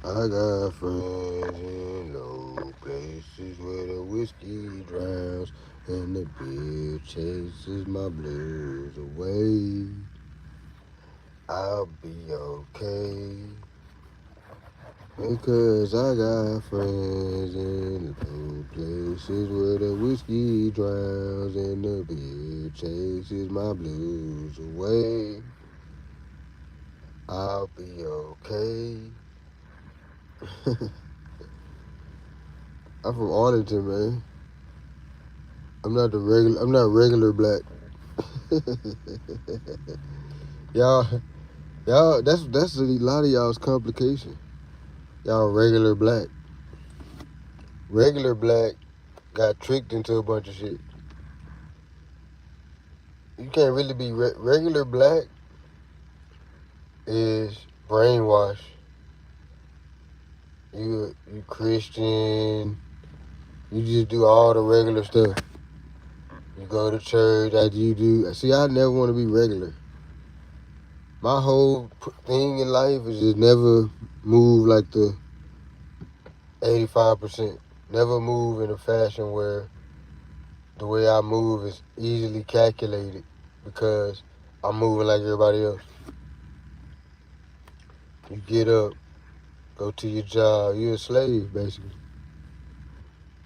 I got friends in low places where the whiskey drowns and the beer chases my blues away. I'll be okay because I got friends in low places where the whiskey drowns and the beer chases my blues away. I'll be okay. I'm from Arlington, man. I'm not regular black. y'all, that's a lot of y'all's complication. Y'all regular black. Regular black got tricked into a bunch of shit. You can't really be regular black is brainwash. You Christian. You just do all the regular stuff. You go to church. After you do. See, I never want to be regular. My whole thing in life is just never move like the 85%. Never move in a fashion where the way I move is easily calculated because I'm moving like everybody else. You get up, go to your job. You're a slave, basically.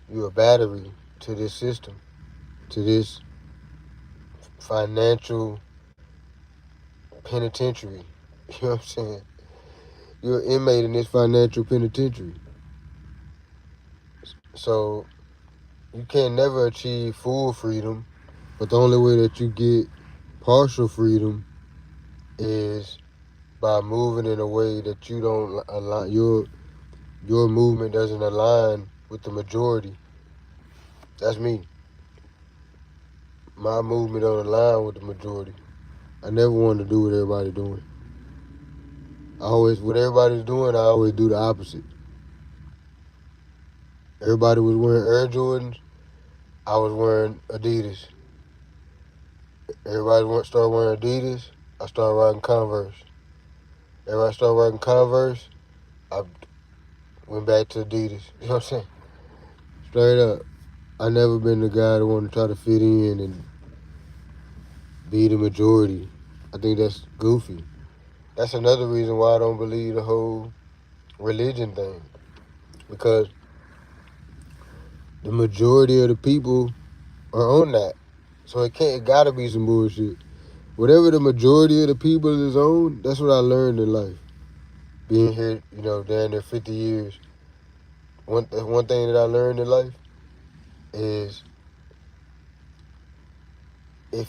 You're a battery to this system, to this financial penitentiary. You know what I'm saying? You're an inmate in this financial penitentiary. So you can never achieve full freedom, but the only way that you get partial freedom is by moving in a way that you don't align, your movement doesn't align with the majority. That's me. My movement don't align with the majority. I never wanted to do what everybody's doing. What everybody's doing, I always do the opposite. Everybody was wearing Air Jordans, I was wearing Adidas. Everybody started wearing Adidas, I started riding Converse. Everybody started riding Converse, I went back to Adidas. You know what I'm saying? Straight up. I never been the guy that want to try to fit in and be the majority. I think that's goofy. That's another reason why I don't believe the whole religion thing. Because the majority of the people are on that. So it gotta be some bullshit. Whatever the majority of the people is on, that's what I learned in life. Being here, down there 50 years. One thing that I learned in life is I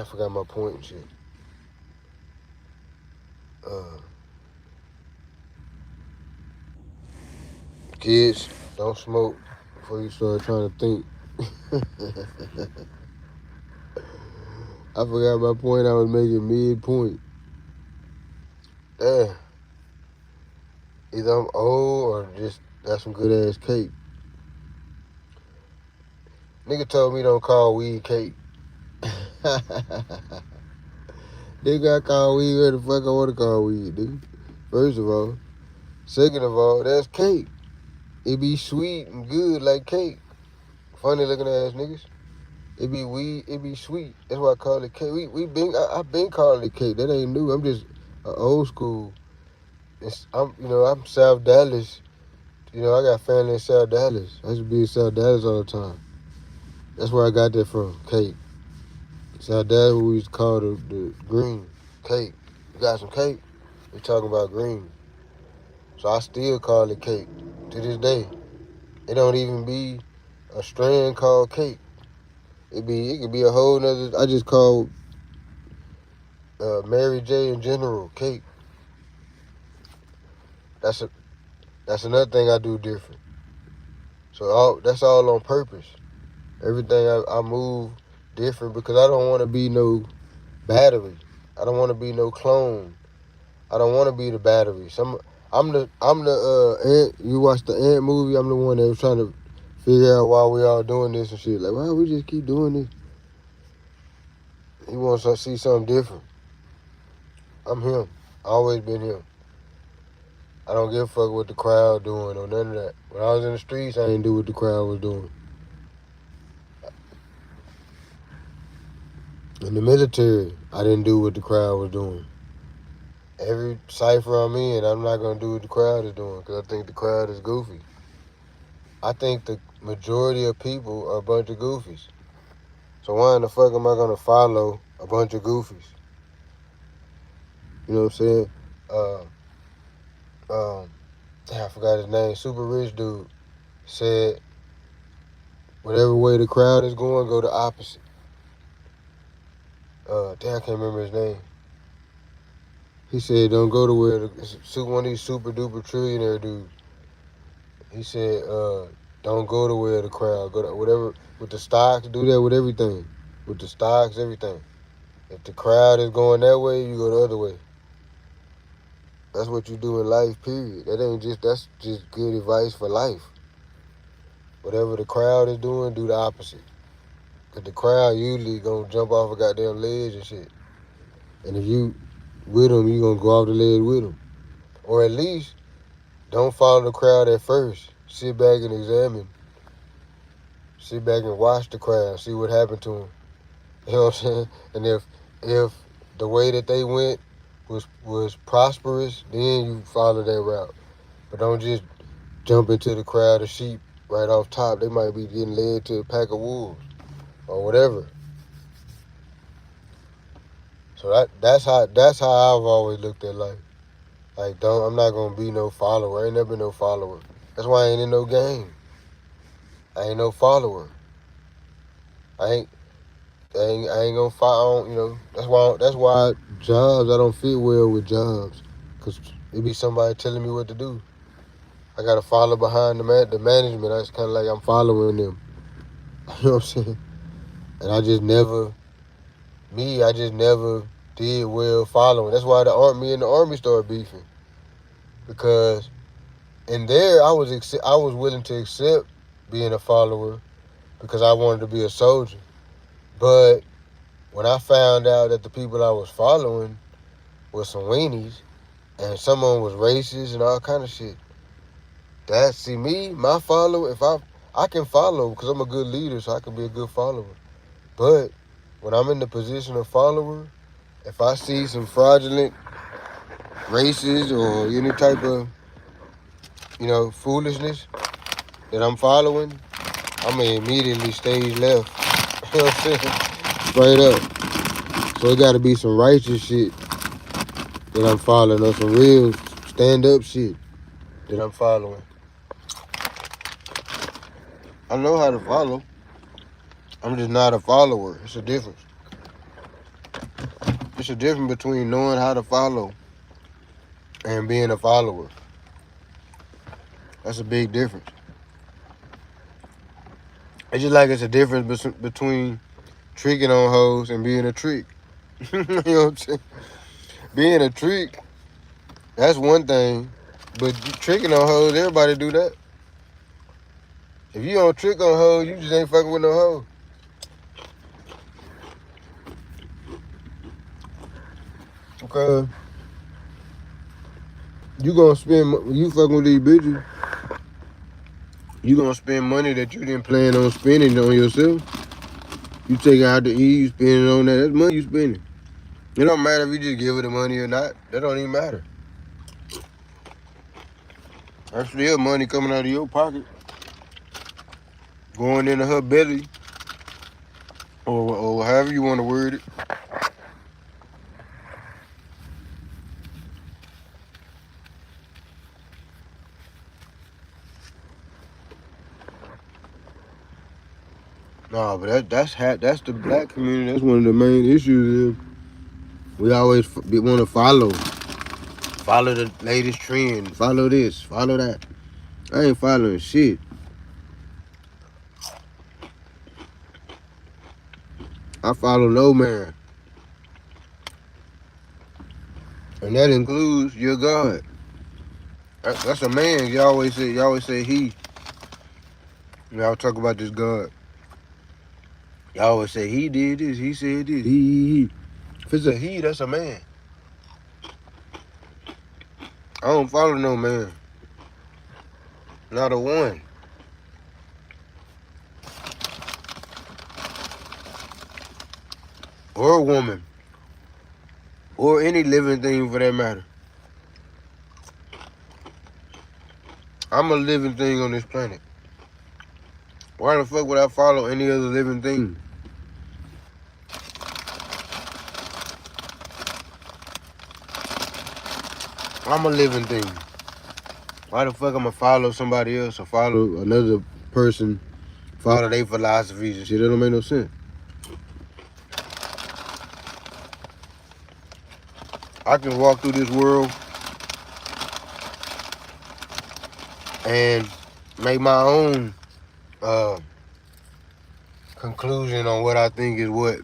forgot my point and shit. Kids, don't smoke before you start trying to think. I forgot my point I was making mid-point. Damn. Either I'm old or just got some good-ass cake. Nigga told me don't call weed cake. Nigga, I call weed where the fuck I want to call weed, nigga. First of all. Second of all, that's cake. It be sweet and good like cake. Funny looking ass niggas. It be weed, it be sweet. That's why I call it cake. I've been calling it cake. That ain't new. I'm just old school. I'm South Dallas. I got family in South Dallas. I used to be in South Dallas all the time. That's where I got that from, cake. South Dallas, we used to call the green cake. You got some cake? We talking about green. So I still call it cake to this day. It don't even be a strand called cake. It could be a whole nother. I just call Mary J in general cake. That's another thing I do different. So that's all on purpose. Everything I move different because I don't want to be no battery. I don't want to be no clone. I don't want to be the battery. I'm the Ant. You watch the Ant movie? I'm the one that was trying to figure out why we all doing this and shit. Like, why we just keep doing this? He wants to see something different. I'm him. Always been him. I don't give a fuck what the crowd doing or none of that. When I was in the streets, I didn't do what the crowd was doing. In the military, I didn't do what the crowd was doing. Every cipher I'm in, I'm not going to do what the crowd is doing because I think the crowd is goofy. I think the majority of people are a bunch of goofies. So why in the fuck am I going to follow a bunch of goofies? You know what I'm saying? I forgot his name. Super rich dude said, whatever way the crowd is going, go the opposite. I can't remember his name. He said, don't go to where one of these super duper trillionaire dudes. He said, don't go to where the crowd, go to whatever, with the stocks, do that with everything. With the stocks, everything. If the crowd is going that way, you go the other way. That's what you do in life, period. That's just good advice for life. Whatever the crowd is doing, do the opposite. Because the crowd usually gonna jump off a goddamn ledge and shit. And if you with them, you gonna go off the ledge with them. Or at least, don't follow the crowd at first. Sit back and examine. Sit back and watch the crowd. See what happened to them. You know what I'm saying? And if the way that they went was prosperous, then you follow that route. But don't just jump into the crowd of sheep right off top. They might be getting led to a pack of wolves or whatever. So that's how I've always looked at life. Like, I'm not gonna be no follower. I ain't never been no follower. That's why I ain't in no game. I ain't no follower. I ain't gonna follow. You know, that's why jobs, I don't fit well with jobs, cause it be somebody telling me what to do. I gotta follow behind the management. That's kind of like I'm following them. You know what I'm saying? And I just never did well following. That's why me and the army started beefing, because in there I was willing to accept being a follower because I wanted to be a soldier. But when I found out that the people I was following were some weenies and some of them was racist and all kind of shit, my follower, if I can follow because I'm a good leader, so I can be a good follower. But when I'm in the position of follower, if I see some fraudulent races or any type of, foolishness that I'm following, I'm going to immediately stage left. You know what I'm saying? Straight up. So it got to be some righteous shit that I'm following, or some real stand-up shit that I'm following. I know how to follow. I'm just not a follower. It's a difference. It's a difference between knowing how to follow and being a follower. That's a big difference. It's just like it's a difference between tricking on hoes and being a trick. You know what I'm saying? Being a trick, that's one thing. But tricking on hoes, everybody do that. If you don't trick on hoes, you just ain't fucking with no hoe. Okay. You fucking with these bitches, you gonna spend money that you didn't plan on spending on yourself. You take it out to eat, you spend it on that. That's money you spending. It don't matter if you just give her the money or not. That don't even matter. That's still money coming out of your pocket, going into her belly, or however you want to word it. No, but that's the black community. That's one of the main issues. We always want to follow the latest trend. Follow this, follow that. I ain't following shit. I follow no man, and that includes your God. That's a man. You always say he. Y'all talk about this God. Y'all always say he did this, he said this, he. If it's a he, that's a man. I don't follow no man. Not a one. Or a woman. Or any living thing for that matter. I'm a living thing on this planet. Why the fuck would I follow any other living thing? I'm a living thing. Why the fuck I'ma follow somebody else or follow another person, follow their philosophies and shit? That don't make no sense. I can walk through this world and make my own conclusion on what I think is what.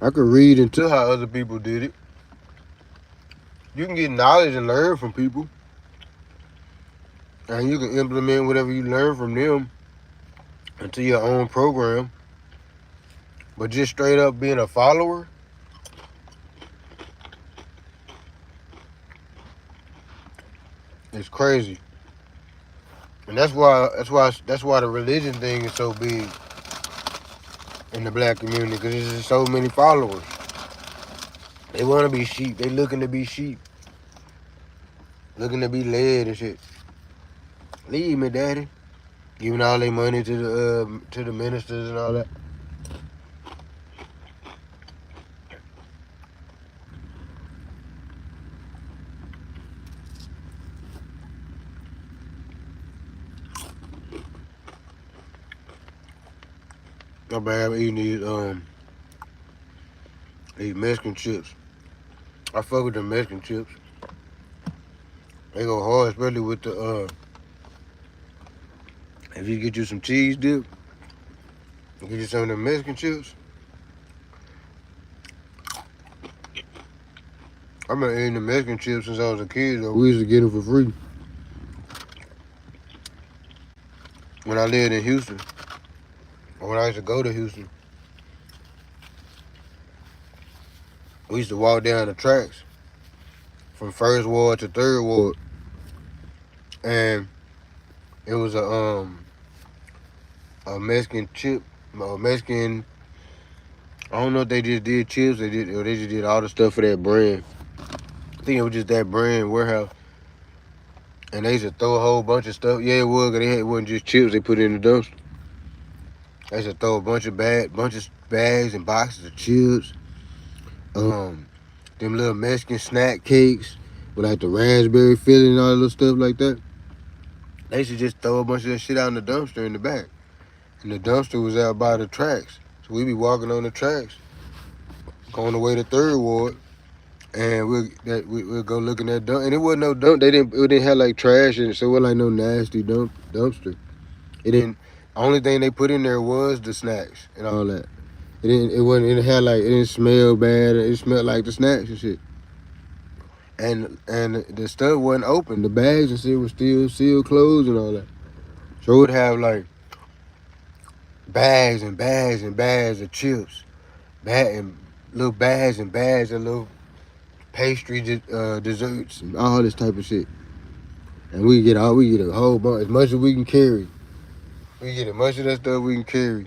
I could read into how other people did it. You can get knowledge and learn from people. And you can implement whatever you learn from them into your own program. But just straight up being a follower, it's crazy. And that's why the religion thing is so big in the black community, because there's just so many followers. They want to be sheep. They looking to be sheep. Looking to be led and shit. Leave me, daddy. Giving all their money to the ministers and all that. My bad, I'm eating these Mexican chips. I fuck with the Mexican chips. They go hard, especially with the if you get you some cheese dip, get you some of the Mexican chips. I've been eating the Mexican chips since I was a kid, though. We used to get them for free when I lived in Houston, or when I used to go to Houston. We used to walk down the tracks from First Ward to Third Ward, and it was a Mexican chip, a Mexican. I don't know if they just did chips, they just did all the stuff for that brand. I think it was just that brand warehouse, and they used to throw a whole bunch of stuff. Yeah, it was. It wasn't just chips they put in the dumpster. They used to throw a bunch of bags and boxes of chips. Them little Mexican snack cakes with like the raspberry filling and all that little stuff like that. They used to just throw a bunch of that shit out in the dumpster in the back. And the dumpster was out by the tracks. So we be walking on the tracks, going the way to Third Ward, and we'll go look in that dump. And it wasn't no dump. It didn't have like trash in it, so it wasn't like no nasty dumpster. It didn't. Only thing they put in there was the snacks and all that. It didn't smell bad. It smelled like the snacks and shit. And the stuff wasn't open. The bags and shit was still sealed closed and all that. So it would have like bags and bags and bags of chips, little bags and bags of little pastry desserts and all this type of shit. And we get a whole bunch, as much as we can carry. We get as much of that stuff we can carry.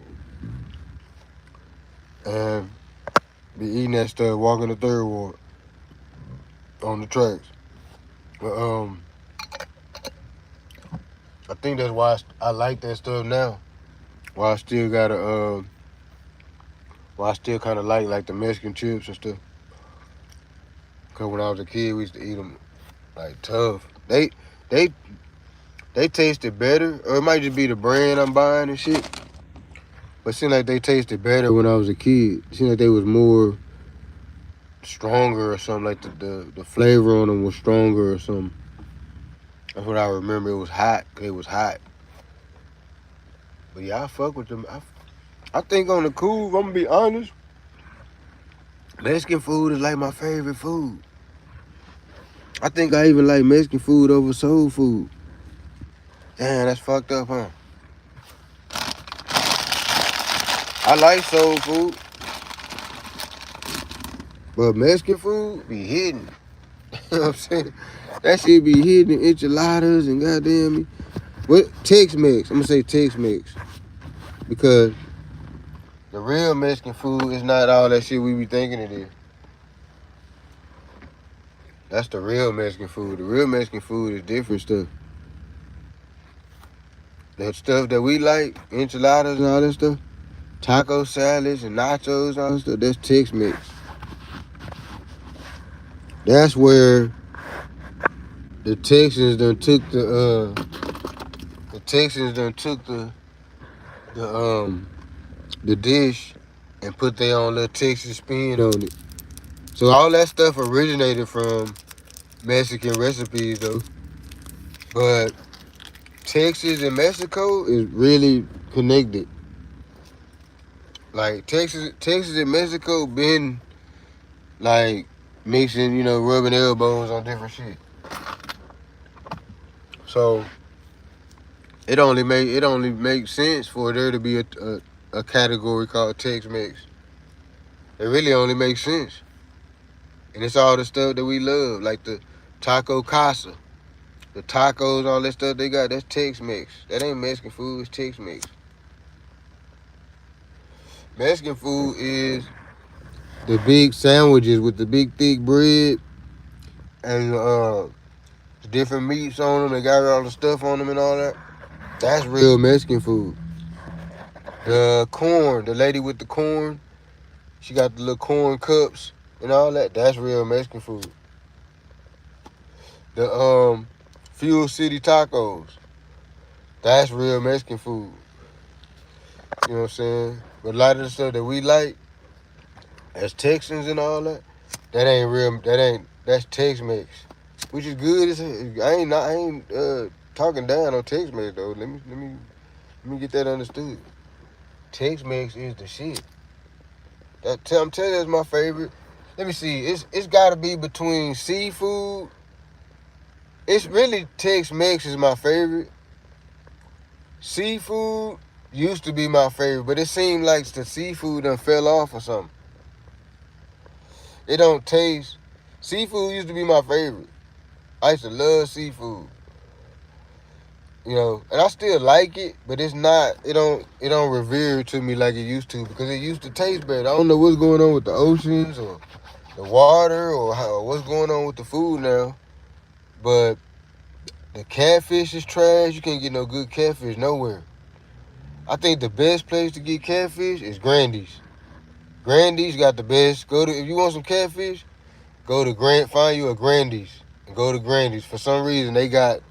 And be eating that stuff, walking the Third Ward on the tracks. But I think that's why I like that stuff now. Why I still kind of like the Mexican chips and stuff. Cause when I was a kid, we used to eat them like tough. They tasted better, or it might just be the brand I'm buying and shit. But it seemed like they tasted better when I was a kid. It seemed like they was more stronger or something. Like the flavor on them was stronger or something. That's what I remember. It was hot. It was hot. But yeah, I fuck with them. I think on the cool, if I'm gonna be honest, Mexican food is like my favorite food. I think I even like Mexican food over soul food. Damn, that's fucked up, huh? I like soul food, but Mexican food be hitting. You know what I'm saying? That shit be hitting enchiladas and goddamn me. What Tex-Mex? I'm gonna say Tex-Mex because the real Mexican food is not all that shit we be thinking it is. That's the real Mexican food. The real Mexican food is different stuff. That stuff that we like, enchiladas and all that stuff, taco salads and nachos and all that stuff, that's Tex-Mex. That's where the Texans done took the dish and put their own little Texas spin on it. So all that stuff originated from Mexican recipes though. But Texas and Mexico is really connected. Like Texas and Mexico been like mixing, rubbing elbows on different shit. So it only makes sense for there to be a category called Tex-Mex. It really only makes sense. And it's all the stuff that we love, like the taco casa. The tacos, all that stuff they got, that's Tex-Mex. That ain't Mexican food, it's Tex-Mex. Mexican food is the big sandwiches with the big thick bread and different meats on them. They got all the stuff on them and all that. That's real Mexican food. The corn, the lady with the corn, she got the little corn cups and all that. That's real Mexican food. The Fuel City tacos, that's real Mexican food. You know what I'm saying? But a lot of the stuff that we like, as Texans and all that, that ain't real. That's Tex-Mex, which is good. I ain't talking down on Tex-Mex though. Let me get that understood. Tex-Mex is the shit. I'm telling you, that's my favorite. Let me see. It's got to be between seafood. It's really Tex-Mex is my favorite. Seafood used to be my favorite, but it seemed like the seafood done fell off or something. It don't taste. Seafood used to be my favorite. I used to love seafood. And I still like it, but it's not. It don't revere to me like it used to because it used to taste better. I don't know what's going on with the oceans or the water or what's going on with the food now, but the catfish is trash. You can't get no good catfish nowhere. I think the best place to get catfish is Grandy's. Grandy's got the best. If you want some catfish, go to find you a Grandy's and go to Grandy's. For some reason, they got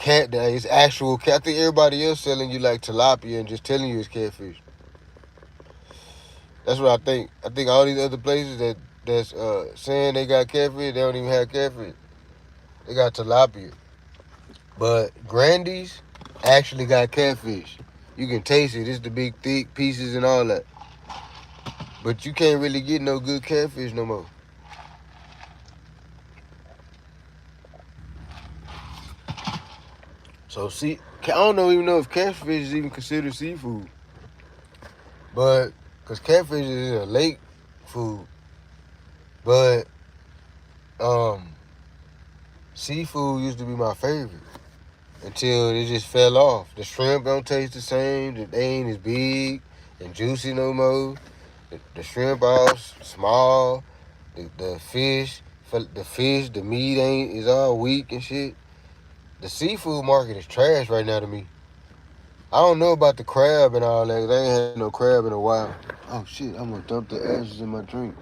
it's actual cat. I think everybody else selling you like tilapia and just telling you it's catfish. That's what I think. I think all these other places that's saying they got catfish, they don't even have catfish. They got tilapia. But Grandy's actually got catfish. You can taste it. It's the big thick pieces and all that. But you can't really get no good catfish no more. So I don't even know if catfish is even considered seafood. But, because catfish is a lake food. But, seafood used to be my favorite. Until it just fell off. The shrimp don't taste the same. They ain't as big and juicy no more. The shrimp all small. The fish, the meat is all weak and shit. The seafood market is trash right now to me. I don't know about the crab and all that. I ain't had no crab in a while. Oh shit, I'm gonna dump the ashes in my drink.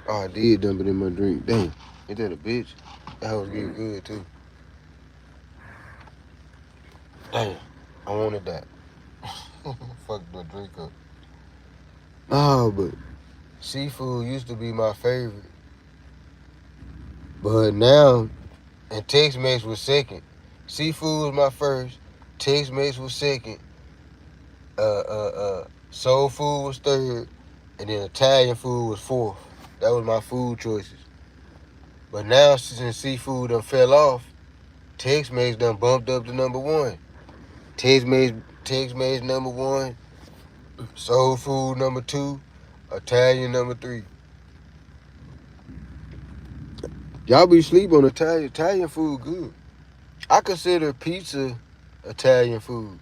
Oh, I did dump it in my drink. Damn, ain't that a bitch? That was getting good too. Damn, I wanted that. Fucked my drink up. Oh, but seafood used to be my favorite. But now, and Tex-Mex was second. Seafood was my first. Tex-Mex was second. Soul food was third. And then Italian food was fourth. That was my food choices. But now, since seafood done fell off, Tex-Mex done bumped up to number one. Tex-Mex number one. Soul food number 2, Italian number 3. Y'all be sleep on Italian. Italian food good. I consider pizza Italian food.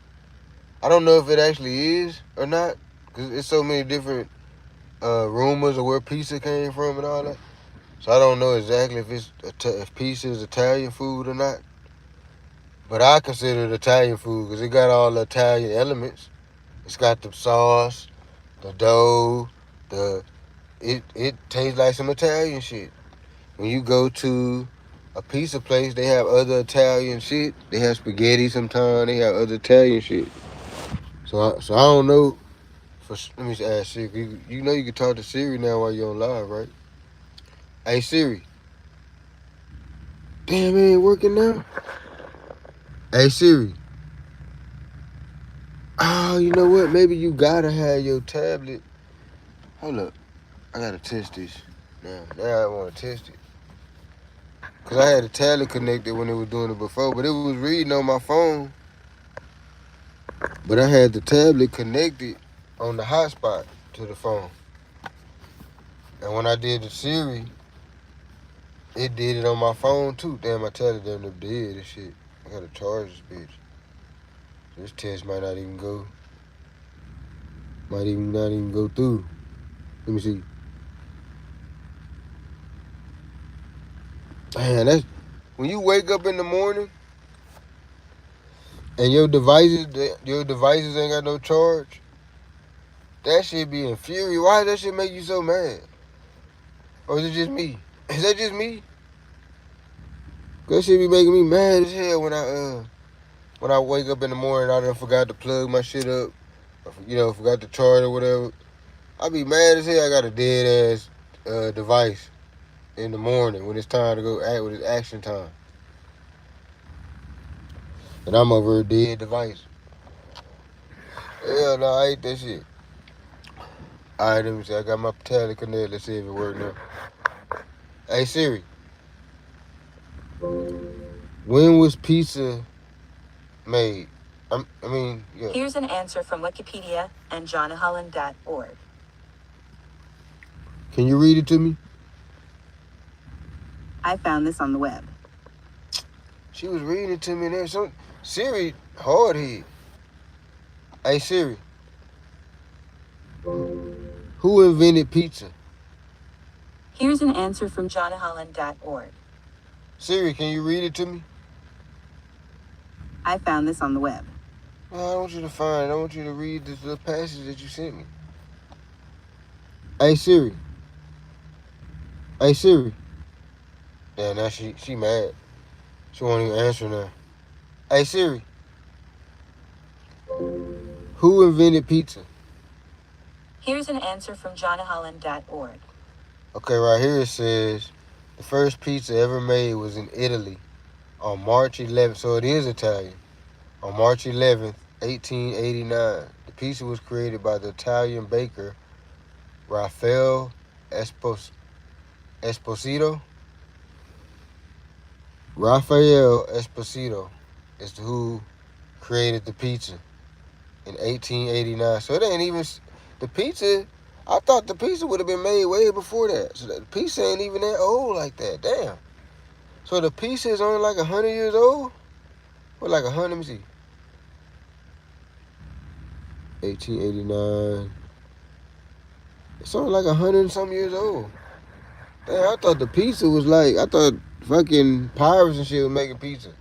I don't know if it actually is or not, because it's so many different rumors of where pizza came from and all that. So I don't know exactly if pizza is Italian food or not. But I consider it Italian food because it got all the Italian elements. It's got the sauce, the dough, it tastes like some Italian shit. When you go to a pizza place, they have other Italian shit. They have spaghetti sometimes. They have other Italian shit. So I don't know. Let me ask Siri. You know you can talk to Siri now while you're on live, right? Hey Siri. Damn, it ain't working now. Hey Siri. Oh, you know what? Maybe you gotta have your tablet. Hold up. I gotta test this. Now I wanna test it. Cause I had a tablet connected when it was doing it before, but it was reading on my phone. But I had the tablet connected on the hotspot to the phone. And when I did the Siri, it did it on my phone too. Damn, my tablet damn near dead and shit. I gotta charge this bitch. So this test might not even go. Might even not even go through. Let me see. Man, that's when you wake up in the morning and your devices ain't got no charge. That shit be infuriating. Why does that shit make you so mad? Or is it just me? Is that just me? That shit be making me mad as hell when I wake up in the morning. I done forgot to plug my shit up. Forgot to charge or whatever. I be mad as hell. I got a dead ass device in the morning when it's time to go act with it's action time. And I'm over a dead device. Hell no, I hate that shit. Alright, let me see. I got my tablet connected. Let's see if it works now. Hey Siri. When was pizza made? Yeah. Here's an answer from Wikipedia and johnholland.org. Can you read it to me? I found this on the web. She was reading it to me there. So Siri, hard head. Hey Siri. Who invented pizza? Here's an answer from johnholland.org. Siri, can you read it to me? I found this on the web. No, I don't want you to find it. I want you to read this little passage that you sent me. Hey Siri. Hey Siri. Yeah, now she mad. She won't even answer now. Hey Siri. Who invented pizza? Here's an answer from johnholland.org. Okay, right here it says the first pizza ever made was in Italy on March 11th. So it is Italian. On March 11th, 1889. The pizza was created by the Italian baker Raffaele Esposito. Raffaele Esposito is who created the pizza in 1889. So it ain't even the pizza. I thought the pizza would have been made way before that. So the pizza ain't even that old like that. Damn. So the pizza is only like 100 years old? Or like 100, let me see. 1889. It's only like 100 and some years old. Damn, I thought the pizza was like, I thought fucking pirates and shit was making pizza.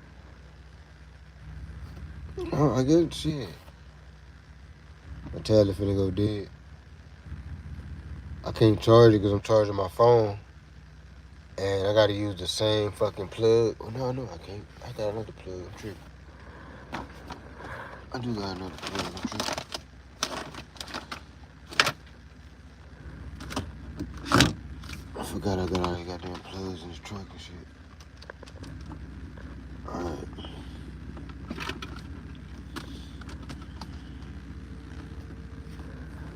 Oh, I guess shit. My tablet finna go dead. I can't charge it because I'm charging my phone. And I gotta use the same fucking plug. Oh, no, I can't. I got another plug. I'm tripping. I do got another plug. I'm tripping. I forgot I got all these goddamn plugs in this truck and shit. Alright.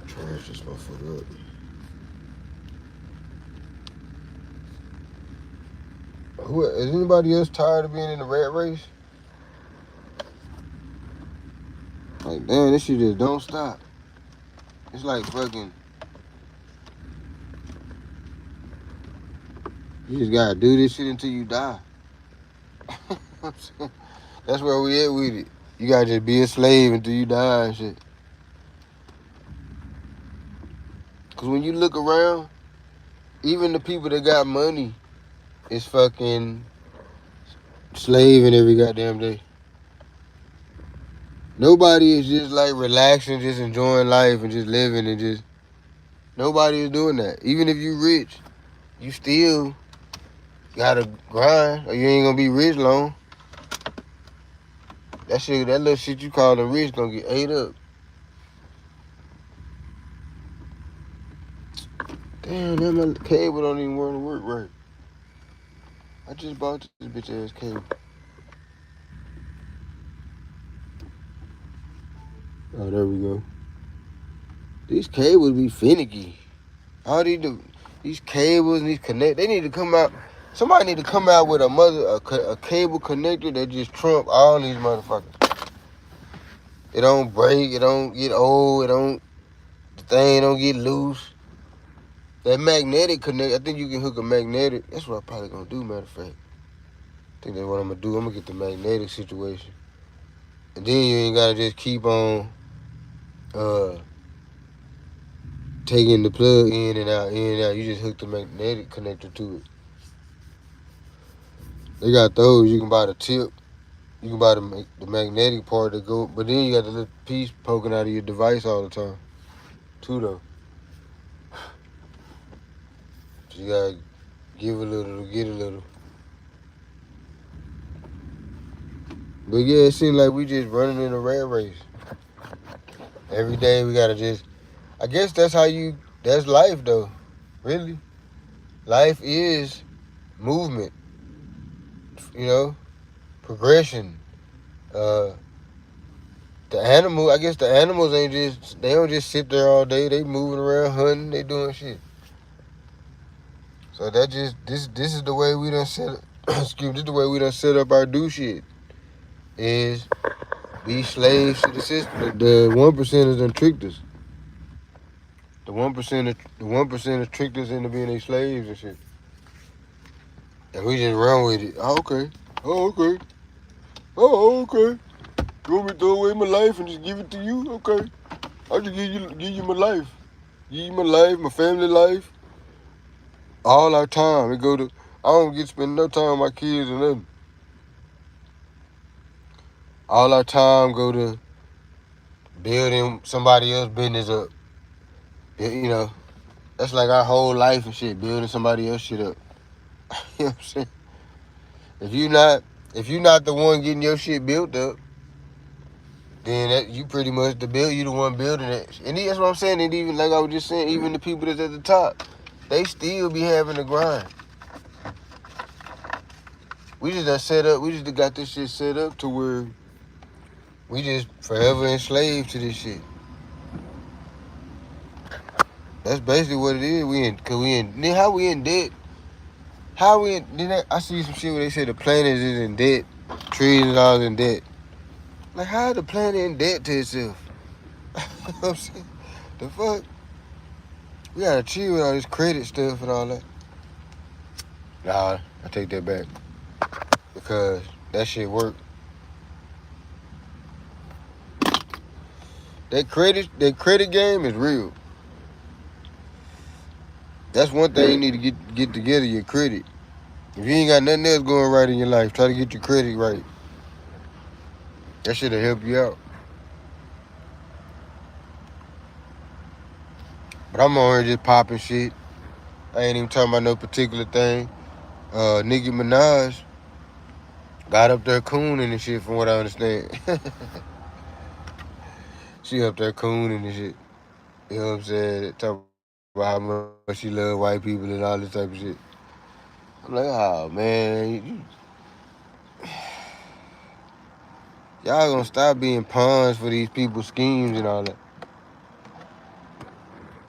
Charge this motherfucker up. Is anybody else tired of being in the rat race? Like, damn, this shit just don't stop. It's like fucking. You just gotta do this shit until you die. That's where we at with it. You gotta just be a slave until you die and shit. Cause when you look around, even the people that got money is fucking slaving every goddamn day. Nobody is just like relaxing, just enjoying life and just living and just. Nobody is doing that. Even if you rich, you still gotta grind or you ain't gonna be rich long. That shit, that little shit you call the rich gonna get ate up. Damn, that my cable don't even want to work right. I just bought this bitch ass cable. Oh, there we go. These cables be finicky. All these cables and these connect, they need to come out. Somebody need to come out with a cable connector that just trump all these motherfuckers. It don't break, it don't get old, the thing don't get loose. That magnetic connect, I think you can hook a magnetic. That's what I'm probably gonna do, matter of fact. I think that's what I'm gonna do. I'm gonna get the magnetic situation. And then you ain't gotta just keep on taking the plug in and out. You just hook the magnetic connector to it. They got those. You can buy the tip. You can buy the magnetic part to go, but then you got the little piece poking out of your device all the time, too, though. So you gotta give a little to get a little. But yeah, it seems like we just running in a rat race. Every day we gotta just. I guess that's that's life, though. Really, life is movement. You know, progression. I guess the animals they don't just sit there all day. They moving around, hunting, they doing shit. So this is the way we done set excuse me, this is the way we done set up our do shit. Is be slaves to the system. The 1%ers done tricked us. The 1%ers tricked us into being their slaves and shit. And we just run with it. Oh, okay. Oh, okay. Oh, okay. You want me to throw away my life and just give it to you? Okay. I'll just give you my life. Give you my life, my family life. All our time. I don't get to spend no time with my kids or nothing. All our time go to building somebody else's business up. You know, that's like our whole life and shit, building somebody else's shit up. You know what I'm saying? If you not the one getting your shit built up, then you pretty much you the one building it. And that's what I'm saying. And even like I was just saying, even the people that's at the top, they still be having to grind. We just got this shit set up to where we just forever enslaved to this shit. That's basically what it is. How we in debt? I see some shit where they say the planet is in debt, trees and all in debt. Like, how the planet in debt to itself? You know what I'm saying? The fuck? We gotta chill with all this credit stuff and all that. Nah, I take that back. Because that shit work. That credit game is real. That's one thing you need to get together, your credit. If you ain't got nothing else going right in your life, try to get your credit right. That shit'll help you out. But I'm on here just popping shit. I ain't even talking about no particular thing. Nicki Minaj got up there cooning and shit from what I understand. She up there cooning and shit. You know what I'm saying? Talk about how much she love white people and all this type of shit. I'm like, oh man, y'all gonna stop being pawns for these people's schemes and all that.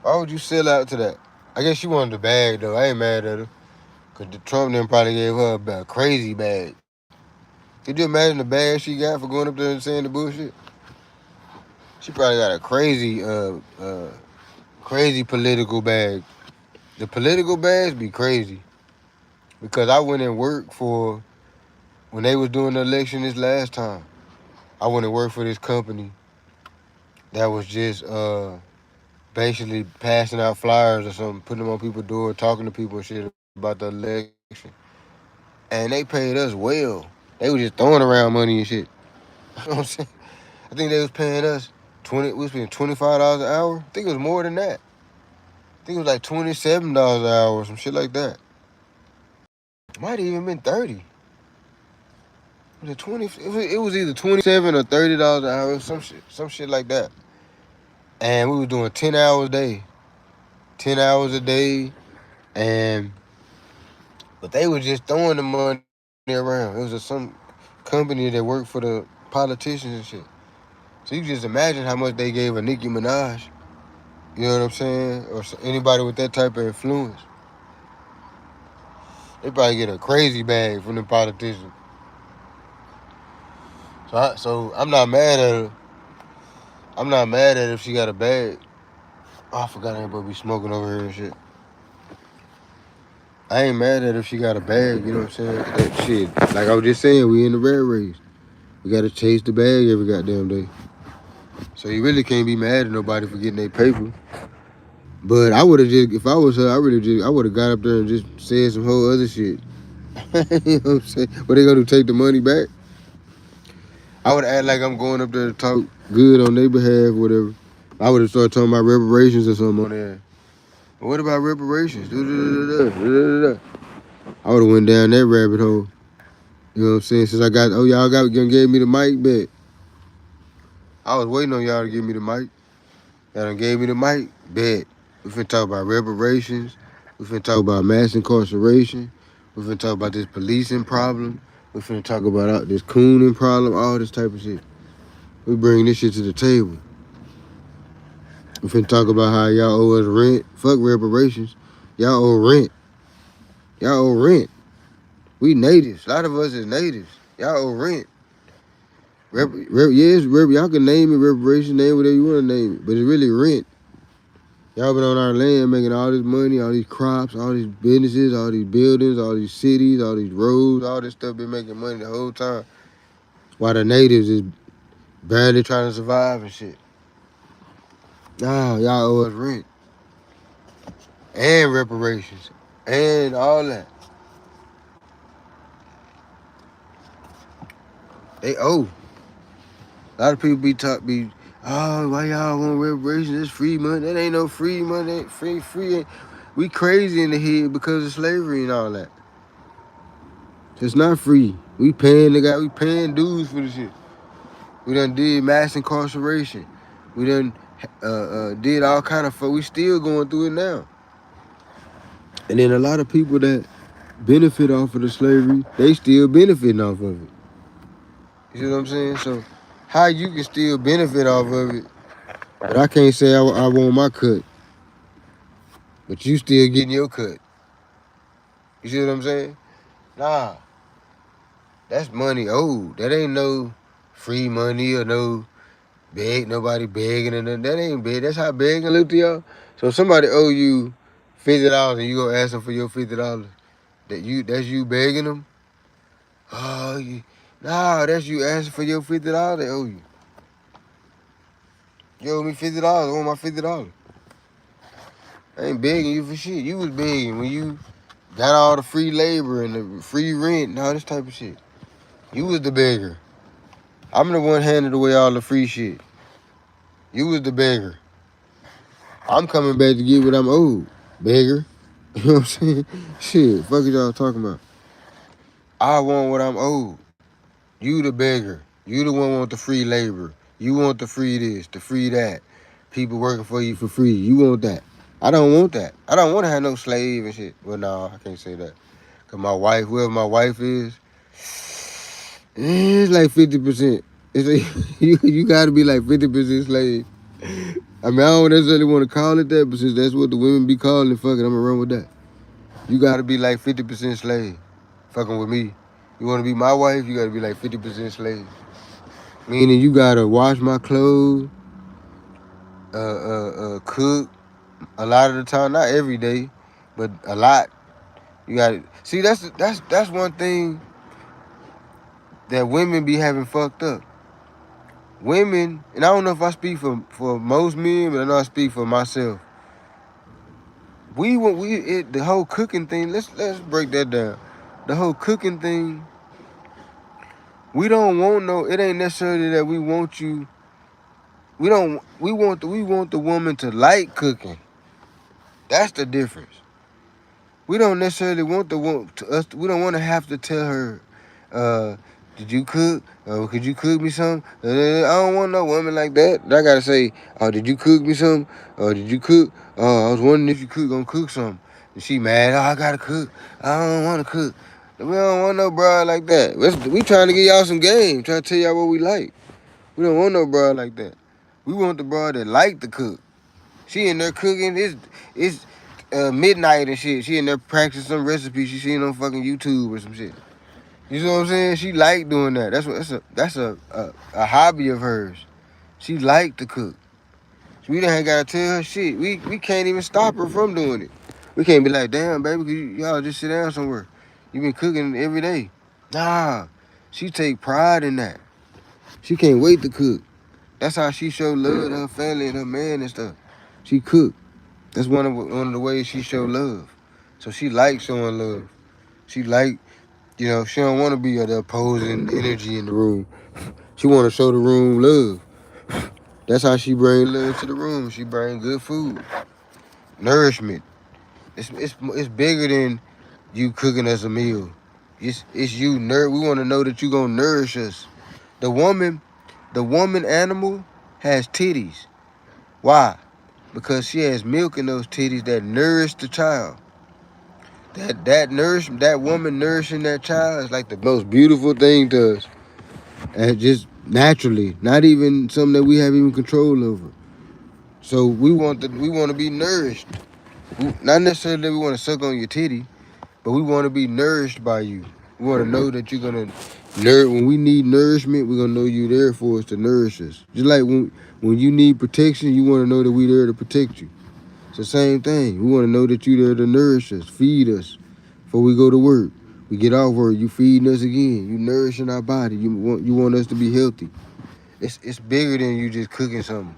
Why would you sell out to that? I guess she wanted the bag though. I ain't mad at her. Cause the Trump then probably gave her a crazy bag. Could you imagine the bag she got for going up there and saying the bullshit? She probably got a crazy Crazy political bag. The political bags be crazy. Because I went and worked for, when they was doing the election this last time, I went and worked for this company that was just basically passing out flyers or something, putting them on people's door, talking to people and shit about the election. And they paid us well. They was just throwing around money and shit. You know what I'm saying? I think they was paying us we was paying $25 an hour. I think it was more than that. I think it was like $27 an hour or some shit like that. It might have even been 30. Was it 20? It was either 27 or $30 an hour, some shit like that. And we was doing 10 hours a day. 10 hours a day. But they were just throwing the money around. It was some company that worked for the politicians and shit. So you can just imagine how much they gave a Nicki Minaj. You know what I'm saying? Or anybody with that type of influence. They probably get a crazy bag from the politicians. So I'm not mad at her. I'm not mad at her if she got a bag. Oh, I forgot everybody be smoking over here and shit. I ain't mad at her if she got a bag, you know what I'm saying? That shit. Like I was just saying, we in the rat race. We gotta chase the bag every goddamn day. So you really can't be mad at nobody for getting their paper. But I would have just, if I was her, I would have got up there and just said some whole other shit. You know what I'm saying? What they gonna do, take the money back? I would act like I'm going up there to talk good on their behalf, whatever. I would have started talking about reparations or something on there. But what about reparations? I would have went down that rabbit hole. You know what I'm saying? Since y'all gave me the mic back. I was waiting on y'all to give me the mic. Y'all done gave me the mic, bet. We finna talk about reparations. We finna talk about mass incarceration. We finna talk about this policing problem. We finna talk about this cooning problem, all this type of shit. We bring this shit to the table. We finna talk about how y'all owe us rent. Fuck reparations. Y'all owe rent. Y'all owe rent. We natives. A lot of us is natives. Y'all owe rent. Y'all can name it reparations, name whatever you want to name it, but it's really rent. Y'all been on our land making all this money, all these crops, all these businesses, all these buildings, all these cities, all these roads, all this stuff been making money the whole time. While the natives is barely trying to survive and shit. Nah, y'all owe us rent. And reparations. And all that. They owe. A lot of people oh, why y'all want reparations? It's free money. That ain't no free money. Ain't free. We crazy in the head because of slavery and all that. It's not free. We paying dues for the shit. We done did mass incarceration. We done did all kind of we still going through it now. And then a lot of people that benefit off of the slavery, they still benefiting off of it. You see what I'm saying? So how you can still benefit off of it, but I can't say I want my cut. But you still getting your cut. You see what I'm saying? Nah. That's money owed. That ain't no free money or nobody begging and nothing. That ain't big. That's how begging look to y'all. So if somebody owe you $50 and you gonna ask them for your $50, that's you begging them? Oh, that's you asking for your $50 they owe you. You owe me $50, I want my $50. I ain't begging you for shit. You was begging when you got all the free labor and the free rent and all this type of shit. You was the beggar. I'm the one handing away all the free shit. You was the beggar. I'm coming back to get what I'm owed, beggar. You know what I'm saying? Shit, fuck is y'all talking about? I want what I'm owed. You the beggar. You the one want the free labor. You want the free this, the free that. People working for you for free. You want that. I don't want that. I don't want to have no slave and shit. Well, no, I can't say that. Because my wife, whoever my wife is, it's like 50%. It's like, you got to be like 50% slave. I mean, I don't necessarily want to call it that, but since that's what the women be calling it, fuck it, I'm going to run with that. You got to be like 50% slave. Fucking with me. You want to be my wife, you got to be like 50% slave. Meaning you got to wash my clothes, cook, A lot of the time, not every day, but a lot. You got to see. That's one thing that women be having fucked up. Women, and I don't know if I speak for most men, but I know I speak for myself. The whole cooking thing. Let's break that down. The whole cooking thing. We don't want no. It ain't necessarily that we want you. We don't. We want the woman to like cooking. That's the difference. We don't necessarily want the woman to us. We don't want to have to tell her, "Did you cook? Could you cook me some?" I don't want no woman like that. I gotta say, "Oh, did you cook me some? Did you cook? I was wondering if you gonna cook something." And she mad. "Oh, I gotta cook. I don't want to cook." We don't want no broad like that. We trying to get y'all some game. Trying to tell y'all what we like. We don't want no broad like that. We want the broad that like to cook. She in there cooking. It's midnight and shit. She in there practicing some recipe she seen on fucking YouTube or some shit. You know what I'm saying? She like doing that. That's a hobby of hers. She like to cook. So we ain't gotta tell her shit. We can't even stop her from doing it. We can't be like, damn, baby, y'all just sit down somewhere. You been cooking every day. Nah, she take pride in that. She can't wait to cook. That's how she show love to her family and her man and stuff. She cook. That's one of the ways she show love. So she likes showing love. She like, she don't want to be the opposing energy in the room. She want to show the room love. That's how she bring love to the room. She bring good food, nourishment. It's bigger than you cooking us a meal. It's you. We want to know that you gonna nourish us. The woman animal has titties. Why? Because she has milk in those titties that nourish the child. That woman nourishing that child is like the most beautiful thing to us. And just naturally, not even something that we have even control over. So we want to be nourished. Not necessarily that we want to suck on your titty, but we want to be nourished by you. We want to know that you're gonna when we need nourishment, we're gonna know you're there for us to nourish us. Just like when you need protection, you want to know that we're there to protect you. It's the same thing. We want to know that you're there to nourish us, feed us before we go to work. We get off work, you feeding us again. You nourishing our body. You want us to be healthy. It's bigger than you just cooking something.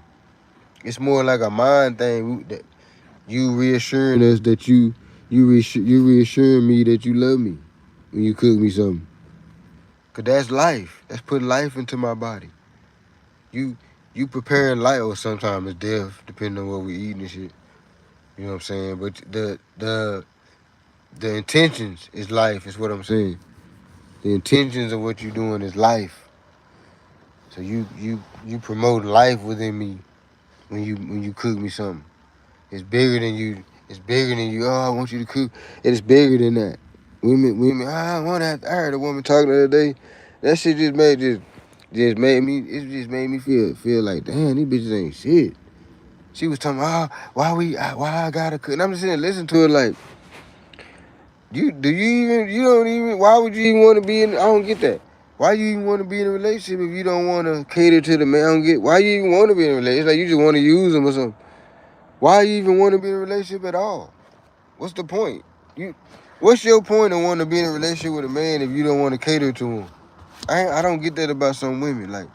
It's more like a mind thing that you reassuring us that you reassuring me that you love me when you cook me something. Cause that's life. That's putting life into my body. You preparing life, or sometimes it's death, depending on what we eating and shit. You know what I'm saying? But the intentions is life, is what I'm saying. The intentions of what you're doing is life. So you promote life within me when you cook me something. It's bigger than you. It's bigger than you. Oh, I want you to cook. It is bigger than that. Women. I heard a woman talking the other day. That shit just made me. It just made me feel like, damn, these bitches ain't shit. She was talking, why I gotta cook? And I'm just sitting there listening to her like, why would you even want to be in? I don't get that. Why you even want to be in a relationship if you don't want to cater to the man? I don't get. Why you even want to be in a relationship? It's like you just want to use them or something. Why you even want to be in a relationship at all? What's the point? What's your point of wanting to be in a relationship with a man if you don't want to cater to him? I don't get that about some women. Like,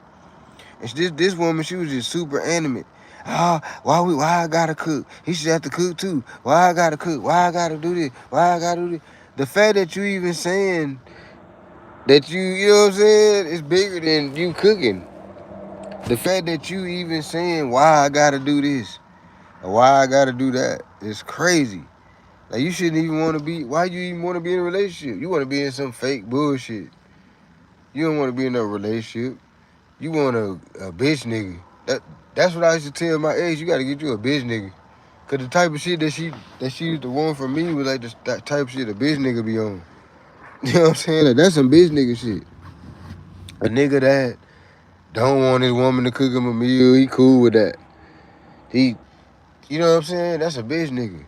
it's this woman, she was just super animate. Why I gotta cook? He should have to cook too. Why I gotta cook? Why I gotta do this? Why I gotta do this? The fact that you even saying that you know what I'm saying, is bigger than you cooking. The fact that you even saying why I gotta do this or why I gotta do that is crazy. Like, you shouldn't even want to be. Why you even want to be in a relationship? You want to be in some fake bullshit. You don't want to be in a relationship. You want a bitch nigga. That's what I used to tell my ex. You got to get you a bitch nigga. Cause the type of shit that she used to want from me was like that type of shit a bitch nigga be on. You know what I'm saying? Like, that's some bitch nigga shit. A nigga that don't want his woman to cook him a meal, he cool with that. You know what I'm saying? That's a bitch nigga.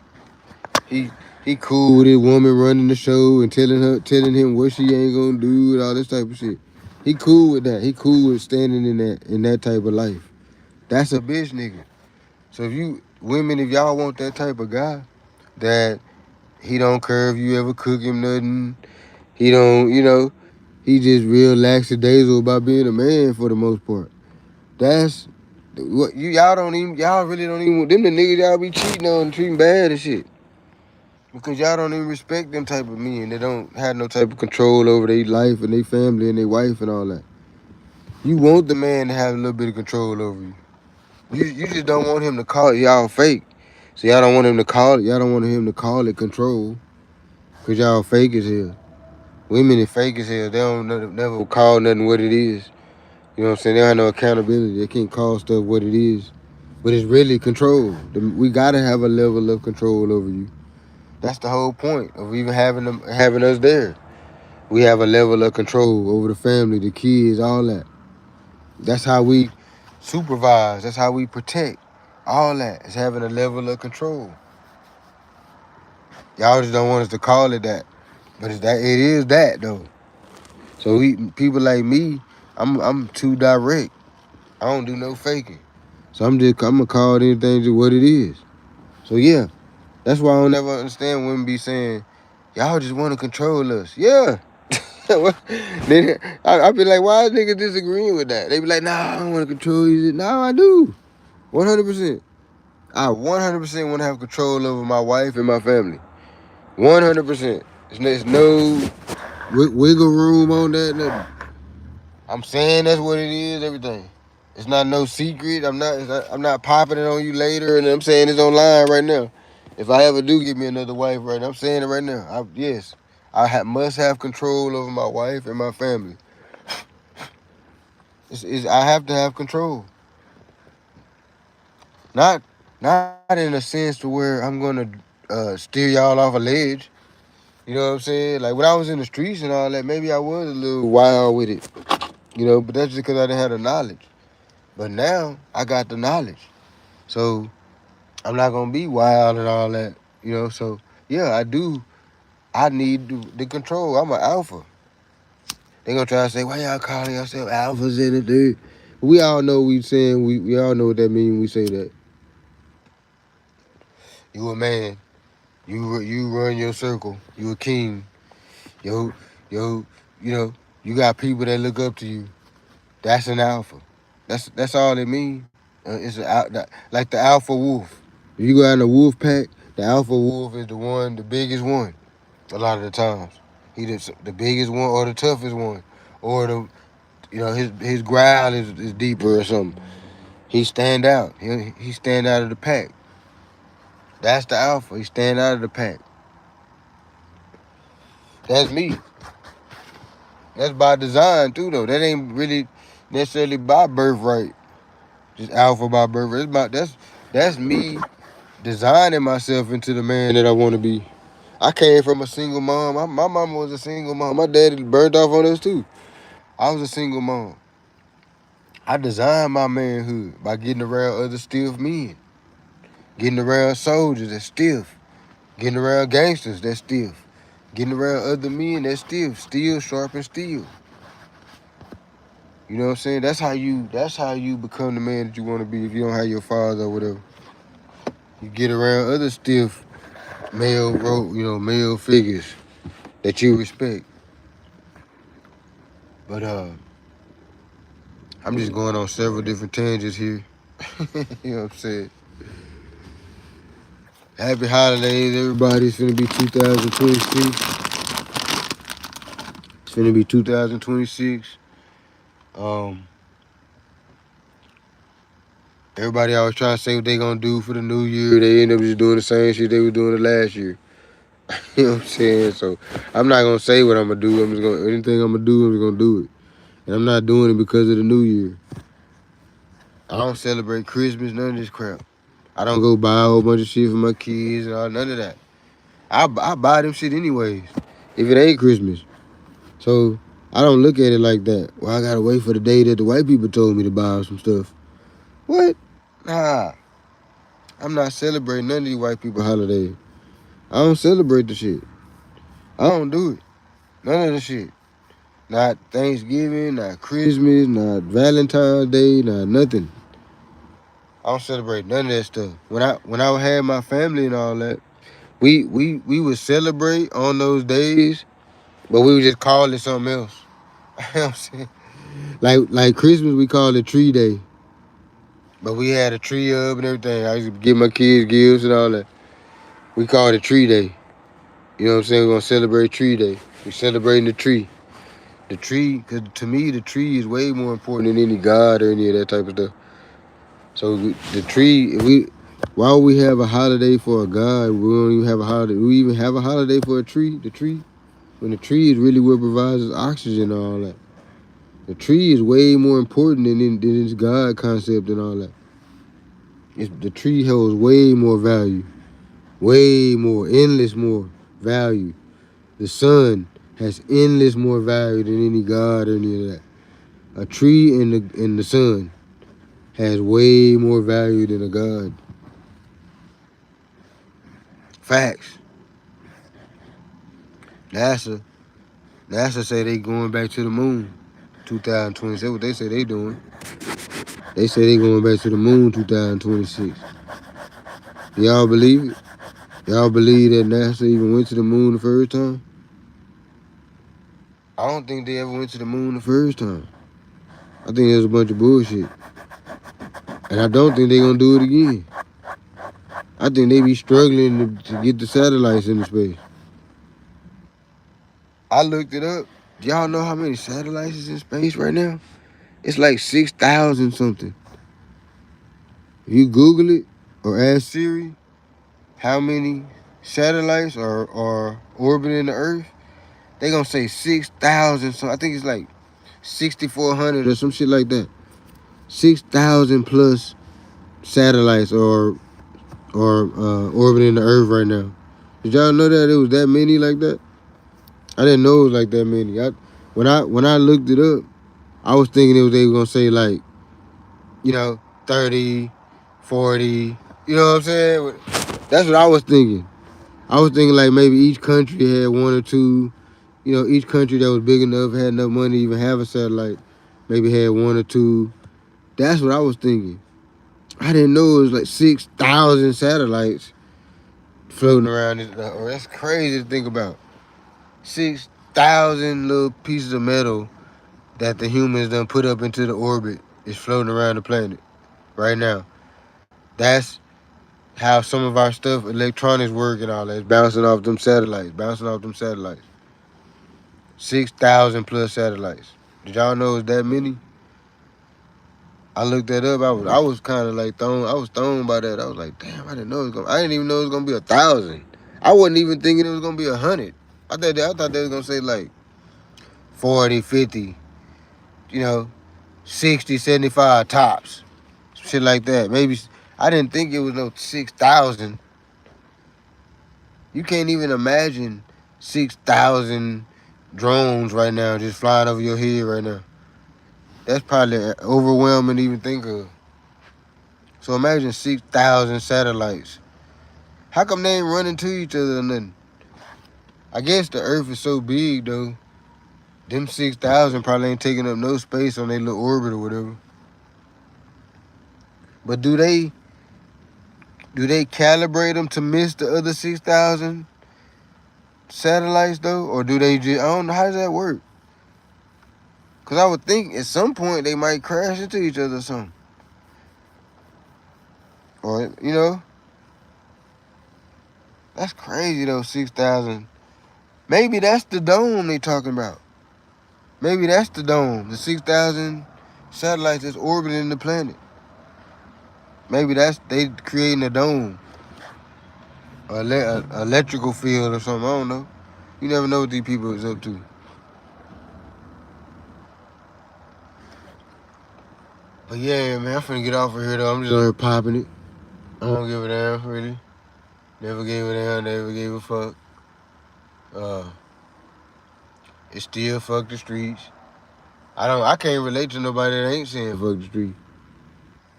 He cool with his woman running the show and telling him what she ain't gonna do and all this type of shit. He cool with that. He cool with standing in that type of life. That's a bitch nigga. So women, if y'all want that type of guy, that he don't care if you ever cook him nothing, he don't, he just real lackadaisical about being a man for the most part. That's what y'all really don't even, them the niggas y'all be cheating on and treating bad and shit. Because y'all don't even respect them type of men. They don't have no type of control over their life and their family and their wife and all that. You want the man to have a little bit of control over you. You just don't want him to call it. Y'all fake. So y'all don't want him to call it. Y'all don't want him to call it control. Because y'all fake as hell. Women are fake as hell. They don't never call nothing what it is. You know what I'm saying? They don't have no accountability. They can't call stuff what it is. But it's really control. We gotta have a level of control over you. That's the whole point of even having us there. We have a level of control over the family, the kids, all that. That's how we supervise. That's how we protect. All that is having a level of control. Y'all just don't want us to call it that, but it is that though. So people like me, I'm too direct. I don't do no faking. So I'm gonna call anything just what it is. So yeah, that's why I don't ever understand women be saying, y'all just want to control us. Yeah. Then I be like, why is niggas disagreeing with that? They be like, nah, I don't want to control you. No, I do. 100%. I 100% want to have control over my wife and my family. 100%. There's no wiggle room on that. Nothing. I'm saying that's what it is. Everything. It's not no secret. I'm not popping it on you later. And I'm saying it's online right now. If I ever do get me another wife right now, I'm saying it right now. I must have control over my wife and my family. I have to have control. Not in a sense to where I'm gonna steer y'all off a ledge. You know what I'm saying? Like when I was in the streets and all that, maybe I was a little wild with it. But that's just because I didn't have the knowledge. But now I got the knowledge, so I'm not gonna be wild and all that. So yeah, I do. I need the control. I'm an alpha. They gonna try to say, why y'all calling yourself alphas in it, dude? We all know we saying we all know what that means when we say that. You a man. You run your circle. You a king. You got people that look up to you. That's an alpha. That's all it means. It's like the alpha wolf. If you go out in the wolf pack, the alpha wolf is the biggest one. A lot of the times, he the biggest one or the toughest one, or his growl is deeper or something. He stand out. He stand out of the pack. That's the alpha. He stand out of the pack. That's me. That's by design too, though. That ain't really necessarily by birthright. Just alpha by birthright. That's me designing myself into the man that I want to be. I came from a single mom. My mama was a single mom. My daddy burned off on us too. I was a single mom. I designed my manhood by getting around other stiff men, getting around soldiers that's stiff, getting around gangsters that's stiff, getting around other men that's stiff, steel sharp and steel. You know what I'm saying? That's how you become the man that you want to be if you don't have your father or whatever. You get around other stiff male figures that you respect. But I'm just going on several different tangents here. You know what I'm saying? Happy holidays, everybody. It's finna be 2026. It's finna be 2026. Everybody always trying to say what they gonna do for the new year. They end up just doing the same shit they were doing the last year. You know what I'm saying? So I'm not gonna say what I'm gonna do. Anything I'm gonna do, I'm just gonna do it. And I'm not doing it because of the new year. I don't celebrate Christmas, none of this crap. I don't go buy a whole bunch of shit for my kids and all, none of that. I buy them shit anyways, if it ain't Christmas. So I don't look at it like that. Well, I gotta wait for the day that the white people told me to buy some stuff. What? Nah. I'm not celebrating none of these white people holidays. I don't celebrate the shit. I don't do it. None of the shit. Not Thanksgiving, not Christmas, not Valentine's Day, not nothing. I don't celebrate none of that stuff. When I had my family and all that, we would celebrate on those days, but we would just call it something else. You know what I'm saying? Like Christmas, we called it Tree Day. But we had a tree up and everything. I used to give my kids gifts and all that. We called it Tree Day. You know what I'm saying? We're going to celebrate Tree Day. We're celebrating the tree. The tree, because to me, the tree is way more important than any god or any of that type of stuff. So the tree, why would we have a holiday for a god? We don't even have a holiday. We even have a holiday for a tree, the tree. When the tree is really what provides us oxygen and all that. The tree is way more important than this God concept and all that. The tree holds way more value. Way more, endless more value. The sun has endless more value than any God or any of that. A tree in the sun has way more value than a God. Facts. NASA say they going back to the moon 2026. That's what they say they doing. They say they going back to the moon 2026. Y'all believe it? Y'all believe that NASA even went to the moon the first time? I don't think they ever went to the moon the first time. I think it was a bunch of bullshit. And I don't think they're going to do it again. I think they be struggling to get the satellites into space. I looked it up. Do y'all know how many satellites is in space right now? It's like 6,000 something. If you Google it or ask Siri how many satellites are orbiting the Earth, they going to say 6,000. So I think it's like 6,400 or some shit like that. 6,000 plus satellites are orbiting the Earth right now. Did y'all know that it was that many like that? I didn't know it was like that many. When I looked it up, I was thinking they were gonna say like, 30, 40. You know what I'm saying? That's what I was thinking. I was thinking like maybe each country had one or two. Each country that was big enough, had enough money to even have a satellite, maybe had one or two. That's what I was thinking. I didn't know it was like 6,000 satellites floating around. That's crazy to think about. 6,000 little pieces of metal that the humans done put up into the orbit is floating around the planet right now. That's how some of our stuff, electronics work and all that. It's bouncing off them satellites. 6,000 plus satellites. Did y'all know it was that many? I looked that up. I was kind of like thrown. I was thrown by that. I was like, damn, I didn't know it was gonna. I didn't even know it was gonna be 1,000. I wasn't even thinking it was gonna be 100. I thought they was gonna say like 40, 50, 60, 75 tops, shit like that. Maybe I didn't think it was no 6,000. You can't even imagine 6,000 drones right now just flying over your head right now. That's probably overwhelming to even think of. So imagine 6,000 satellites. How come they ain't running to each other or nothing? I guess the Earth is so big though. Them 6,000 probably ain't taking up no space on their little orbit or whatever. But do they calibrate them to miss the other 6,000 satellites though? Or do they just, I don't know, how does that work? Because I would think at some point they might crash into each other or something. Or, that's crazy though, 6,000. Maybe that's the dome they talking about. Maybe that's the dome, the 6,000 satellites that's orbiting the planet. Maybe they creating a dome, an electrical field or something. I don't know. You never know what these people is up to. But yeah, man, I'm finna get off of here though. I'm just out here popping it. I don't give a damn, really. Never gave a damn, never gave a fuck. It's still fuck the streets. I can't relate to nobody that ain't saying fuck the streets.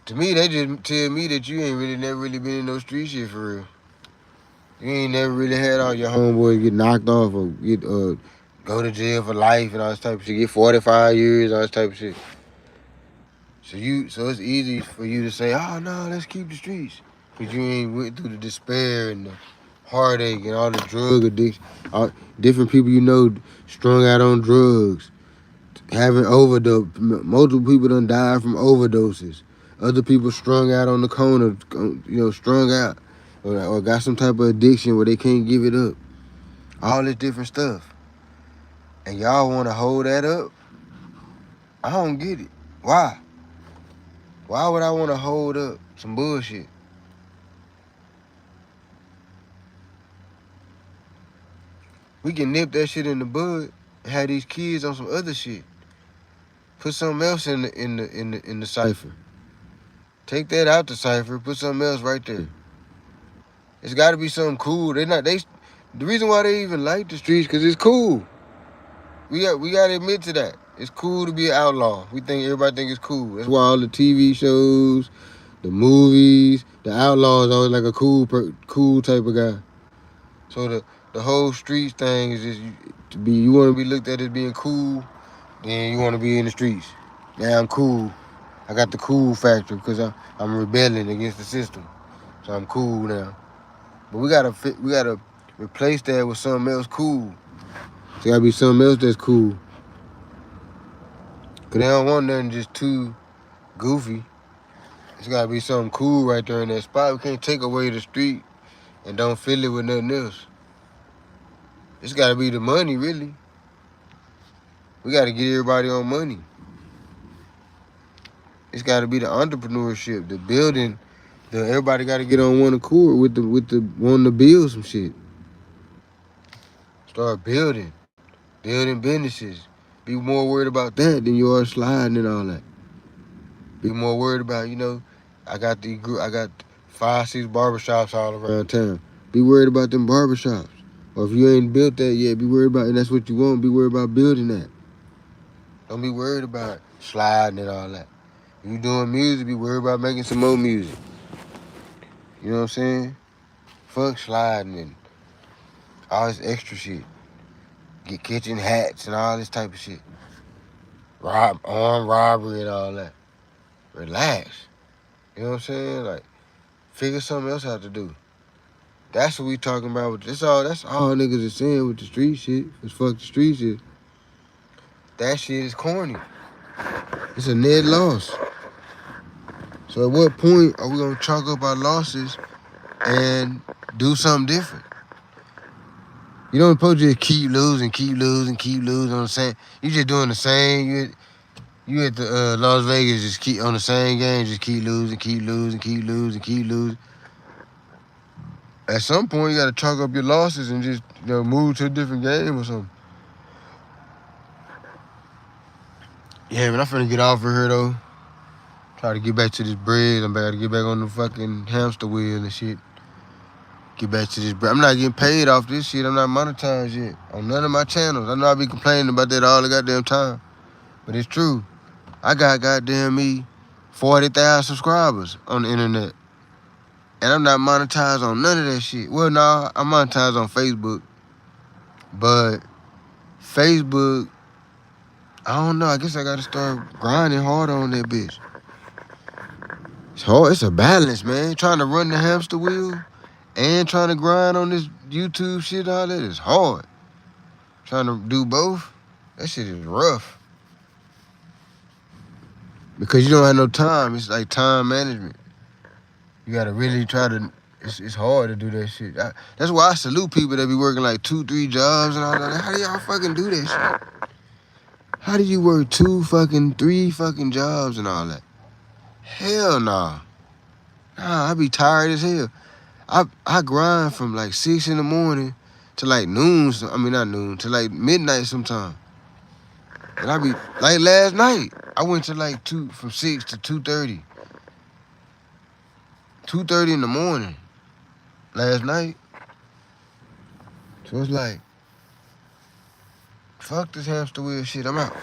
To me, they just tell me that you ain't never really been in no street shit for real. You ain't never really had all your homeboys get knocked off or get go to jail for life and all this type of shit. Get 45 years, all this type of shit. So it's easy for you to say, oh no, let's keep the streets. Cause you ain't went through the despair and the heartache and all the drug addiction. Different people you know strung out on drugs, having overdose. Multiple people done died from overdoses. Other people strung out on the corner, strung out, or got some type of addiction where they can't give it up. All this different stuff. And y'all want to hold that up? I don't get it. Why? Why would I want to hold up some bullshit? We can nip that shit in the bud and have these kids on some other shit. Put something else in the cipher. Take that out the cipher. Put something else right there. It's got to be something cool. The reason why they even like the streets because it's cool. We got to admit to that. It's cool to be an outlaw. Everybody think it's cool. That's why all the TV shows, the movies, the outlaw is always like a cool type of guy. So the whole streets thing is just you want to be looked at as being cool, then you want to be in the streets. Yeah, I'm cool. I got the cool factor because I'm rebelling against the system. So I'm cool now. But we gotta replace that with something else cool. It's gotta be something else that's cool. Cause they don't want nothing just too goofy. It's gotta be something cool right there in that spot. We can't take away the street and don't fill it with nothing else. It's gotta be the money, really. We gotta get everybody on money. It's gotta be the entrepreneurship, the building. Everybody gotta get on one accord with the wanting to build some shit. Start building businesses. Be more worried about that than you are sliding and all that. Be more worried about, I got 5-6 barbershops all around town. Be worried about them barbershops. Or if you ain't built that yet, be worried about, and that's what you want, be worried about building that. Don't be worried about sliding and all that. If you doing music, be worried about making some more music. You know what I'm saying? Fuck sliding and all this extra shit. Get kitchen hats and all this type of shit. Armed robbery and all that. Relax. You know what I'm saying? Like, figure something else out to do. That's what we talking about. That's all niggas is saying with the street shit. It's fuck the street shit. That shit is corny. It's a net loss. So at what point are we gonna chalk up our losses and do something different? You don't supposed to just keep losing on the same. You just doing the same. You at the Las Vegas just keep on the same game, just keep losing. At some point, you gotta chalk up your losses and just move to a different game or something. Yeah, man, I'm finna get off of here though. Try to get back to this bread. I'm about to get back on the fucking hamster wheel and shit. Get back to this bread. I'm not getting paid off this shit. I'm not monetized yet on none of my channels. I know I be complaining about that all the goddamn time, but it's true. I got goddamn me 40,000 subscribers on the internet. And I'm not monetized on none of that shit. Well, no, I'm monetized on Facebook. But Facebook, I don't know. I guess I got to start grinding harder on that bitch. It's hard. It's a balance, man. Trying to run the hamster wheel and trying to grind on this YouTube shit, all that is hard. Trying to do both, that shit is rough. Because you don't have no time. It's like time management. You gotta really try to. It's hard to do that shit. That's why I salute people that be working like 2-3 jobs and all that. How do y'all fucking do that shit? How do you work 3 fucking jobs and all that? Hell nah. Nah, I be tired as hell. I grind from like 6 in the morning to like noon. I mean not noon to like midnight sometime. And I be like last night. I went to like from 6 to 2:30. 2:30 in the morning last night. So it's like, fuck this hamster wheel shit, I'm out.